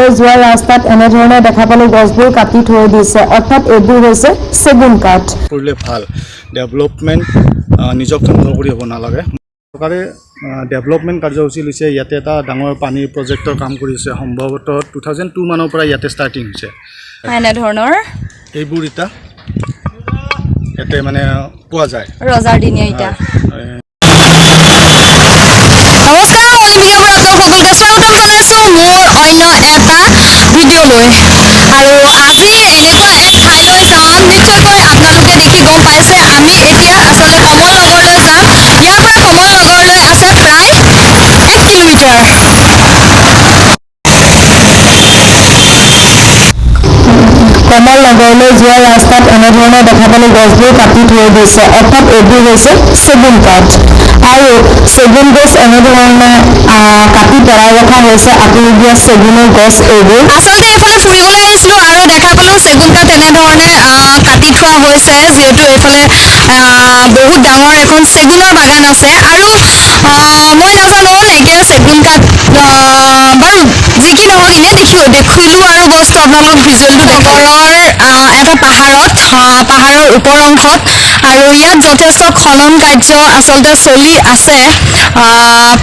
নগৰলৈ যোৱা ৰাস্তাত এনেধৰণে দেখা পালো গছবোৰ কাটি থৈ দিছে অৰ্থাৎ এইবোৰ হৈছে সেগুন কাঠ কৰিলে ভাল ডেভেলপমেণ্ট নিজক ধ্বংস কৰি হ'ব নালাগে চৰকাৰে ডেভেলপমেণ্ট কাৰ্যসূচী লৈছে ইয়াতে এটা ডাঙৰ পানীৰ প্ৰজেক্টৰ কাম কৰিছে সম্ভৱতঃ 2002 মানৰ পৰা ইয়াতে ষ্টাৰ্টিং হৈছে এনেধৰণৰ এইবোৰ ইটা ইয়াতে মানে পোৱা যায় ৰজাৰ দিনীয়া ইটা নমস্কাৰ মই ভিডিঅ'বোৰ আপোনালোক সকলোকে স্বাগতম জনাইছোঁ মোৰ অন্য এটা ভিডিঅ'লৈ আৰু আজি এনেকুৱা এক ঠাইলৈ যাম নিশ্চয়কৈ আপোনালোকে দেখি গম পাইছে আমি এতিয়া আচলতে কমলনগৰলৈ যাম ইয়াৰ পৰা কমলনগৰলৈ আছে প্ৰায় 1 কিলোমিটাৰ কমলনগৰলৈ যোৱা ৰাস্তাত এনেধৰণে দেখা পালো গছবোৰ কাটি থৈ দিছে অৰ্থাৎ এইবোৰ হৈছে সেগুন কাঠ আৰু সেগুন গছ এনেধৰণে কাটি পেলাই ৰখা হৈছে আঁতৰি দিয়া সেগুনৰ গছ এইবোৰ আচলতে এইফালে ফুৰিবলৈ আহিছিলোঁ আৰু দেখা পালোঁ সেগুন কাঠ এনেধৰণে কাটি থোৱা হৈছে যিহেতু এইফালে বহুত ডাঙৰ এখন সেগুনৰ বাগান আছে আৰু মই নাজানো এতিয়া সেগুন কাঠ বাৰু যি কি নহওক এনেই দেখিলোঁ আৰু গছটো আপোনালোকক ভিজুৱেলটো নগৰৰ এটা পাহাৰৰ ওপৰ অংশত আৰু ইয়াত যথেষ্ট খনন কাৰ্য আচলতে চলি আছে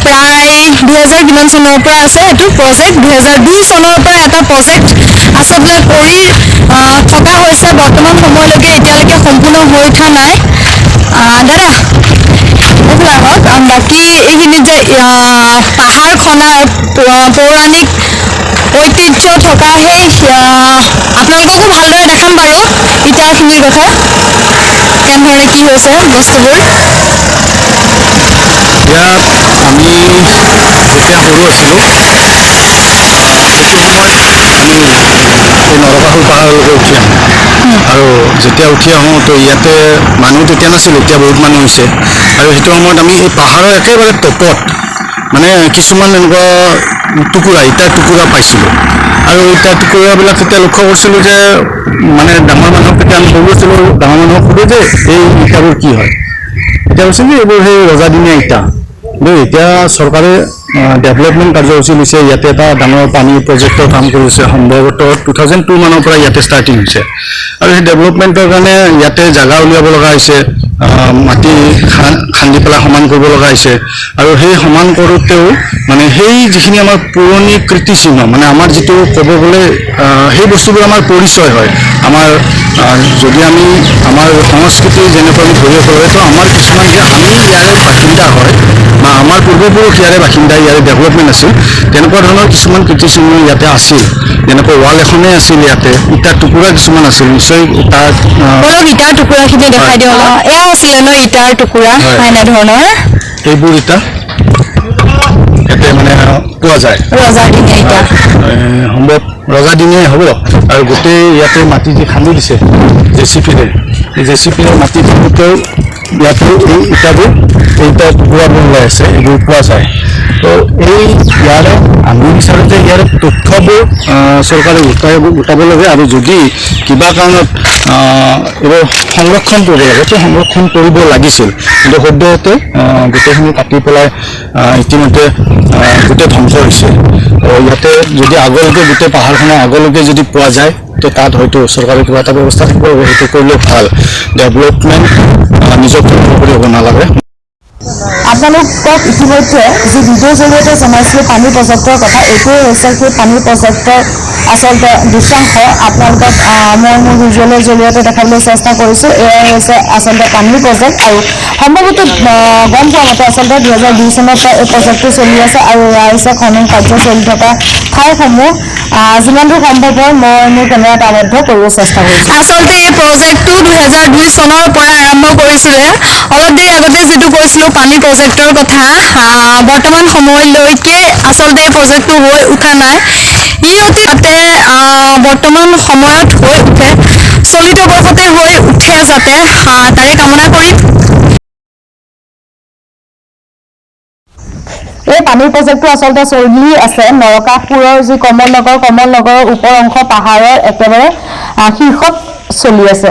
প্ৰায় 2000 কিমান চনৰ পৰা আছে এইটো প্ৰজেক্ট 2002 চনৰ পৰা এটা প্ৰজেক্ট আচলতে কৰি থকা হৈছে বৰ্তমান সময়লৈকে এতিয়ালৈকে সম্পূৰ্ণ হৈ উঠা নাই দাদা এইবিলাকত বাকী এইখিনিত যে পাহাৰ খনাৰ পৌৰাণিক ঐতিহ্য থকা সেই আপোনালোককো ভালদৰে দেখাম বাৰু ইটাৰখিনিৰ কথা কেনেধৰণে কি হৈছে বস্তুবোৰ ইয়াত আমি যেতিয়া সৰু আছিলোঁ আমি এই নৰকাসুৰ পাহাৰলৈকে উঠি আহোঁ আৰু যেতিয়া উঠি আহোঁ তো ইয়াতে মানুহ তেতিয়া নাছিল এতিয়া বহুত মানুহ হৈছে আৰু সেইটো সময়ত আমি এই পাহাৰৰ একেবাৰে টপত মানে কিছুমান এনেকুৱা ইটাৰ টুকুৰা পাইছিলোঁ আৰু ইটাৰ টুকুৰাবিলাক তেতিয়া লক্ষ্য কৰিছিলোঁ যে মানে ডাঙৰ মানুহক তেতিয়া আমি সুধিছিলোঁ ডাঙৰ মানুহক সোধোঁ যে এই ইটাবোৰ কি হয় এতিয়া কৈছে যে এইবোৰ সেই ৰজাদিনীয়া ইটা কিন্তু এতিয়া চৰকাৰে ডেভেলপমেণ্ট কাৰ্যসূচী লৈছে ইয়াতে এটা ডাঙৰ পানীৰ প্ৰজেক্টৰ কাম কৰিছে সম্ভৱতঃ 2002 মানৰ পৰা ইয়াতে ষ্টাৰ্টিং হৈছে আৰু সেই ডেভেলপমেণ্টৰ কাৰণে ইয়াতে জাগা উলিয়াব লগা হৈছে মাটি খান্দি পেলাই সমান কৰিব লগা হৈছে আৰু সেই সমান কৰোঁতেও মানে সেই যিখিনি আমাৰ পুৰণি কীৰ্তিচিহ্ন মানে আমাৰ যিটো ক'ব গ'লে সেই বস্তুবোৰ আমাৰ পৰিচয় হয় আমাৰ যদি আমি আমাৰ সংস্কৃতি যেনেকৈ আমি ধৰি ৰাখিব লাগে তো আমাৰ কিছুমান যে আমি ইয়াৰে বাসিন্দা হয় বা আমাৰ পূৰ্বপুৰুষ ইয়াৰে বাসিন্দা ইয়াৰে ডেভেলপমেণ্ট আছিল তেনেকুৱা ধৰণৰ কিছুমান কীৰ্তিচিহ্ন ইয়াতে আছিল যেনেকৈ ৱাল এখনেই আছিল ইয়াতে ইটাৰ টুকুৰা কিছুমান আছিল নিশ্চয় তাত ইটাৰ টুকুৰাখিনি দেখাই দিওঁ এয়া আছিলে ন ইটাৰ টুকুৰা এনেধৰণৰ এইবোৰ ইটা ইয়াতে মানে পোৱা যায় ৰজাদিনীয়া ইটা সম্ভৱ ৰজাদিনীয়াই হ'ব আৰু গোটেই ইয়াতে মাটি যি খান্দি দিছে জেচিপিৰে এই জেচিপিৰে মাটি খান্দোতেও ইয়াতে এই ইটাবোৰ এইটা টুকুৰাবোৰ ওলাই আছে এইবোৰ পোৱা যায় তো এই ইয়াৰে আমি বিচাৰোঁ যে ইয়াৰে তথ্যবোৰ চৰকাৰে গোটাব লাগে আৰু যদি কিবা কাৰণত এইবোৰ সংৰক্ষণ কৰিব লাগে তো সংৰক্ষণ কৰিব লাগিছিল কিন্তু সদ্যহতে গোটেইখিনি কাটি পেলাই ইতিমধ্যে গোটেই ধ্বংস হৈছে ইয়াতে যদি আগলৈকে গোটেই পাহাৰখনৰ আগলৈকে যদি পোৱা যায় তো তাত হয়তো চৰকাৰে কিবা এটা ব্যৱস্থা থাকিব সেইটো কৰিলে ভাল ডেভেলপমেণ্ট নিজক ধ্বংস কৰি হ'ব নালাগে আপোনালোকক ইতিমধ্যে যি ভিডিঅ'ৰ জৰিয়তে জনাইছিলোঁ পানীৰ প্ৰজেক্টৰ কথা এইটোৱে হৈছে সেই পানীৰ প্ৰজেক্টৰ আচলতে দৃশ্যাংশ আপোনালোকক মই মোৰ ভিজুৱেলৰ জৰিয়তে দেখাবলৈ চেষ্টা কৰিছোঁ এয়াই হৈছে আচলতে পানীৰ প্ৰজেক্ট আৰু সম্ভৱতঃ গম পোৱা মতে আচলতে 2002 চনৰ পৰা এই প্ৰজেক্টটো চলি আছে আৰু এয়া হৈছে খনন কাৰ্য চলি থকা ঠাইসমূহ যিমান দূৰ সম্ভৱ হয় মই মোৰ কেমেৰাত আবদ্ধ কৰিব চেষ্টা কৰিছোঁ আচলতে এই প্ৰজেক্টটো 2002 চনৰ পৰা আৰম্ভ কৰিছিলে অলপ দেৰি আগতে যিটো কৈছিলোঁ পানী প্ৰজেক্টৰ কথা বৰ্তমান সময়লৈকে আচলতে এই প্ৰজেক্টটো হৈ উঠা নাই ই অতি যাতে বৰ্তমান সময়ত হৈ উঠে চলিত বৰ্ষতে হৈ উঠে যাতে তাৰে কামনা কৰিম এই পানীৰ প্ৰজেক্টটো আচলতে চলি আছে নৰকাসুৰৰ যি কমলনগৰৰ ওপৰ অংশ পাহাৰৰ একেবাৰে শীৰ্ষত চলি আছে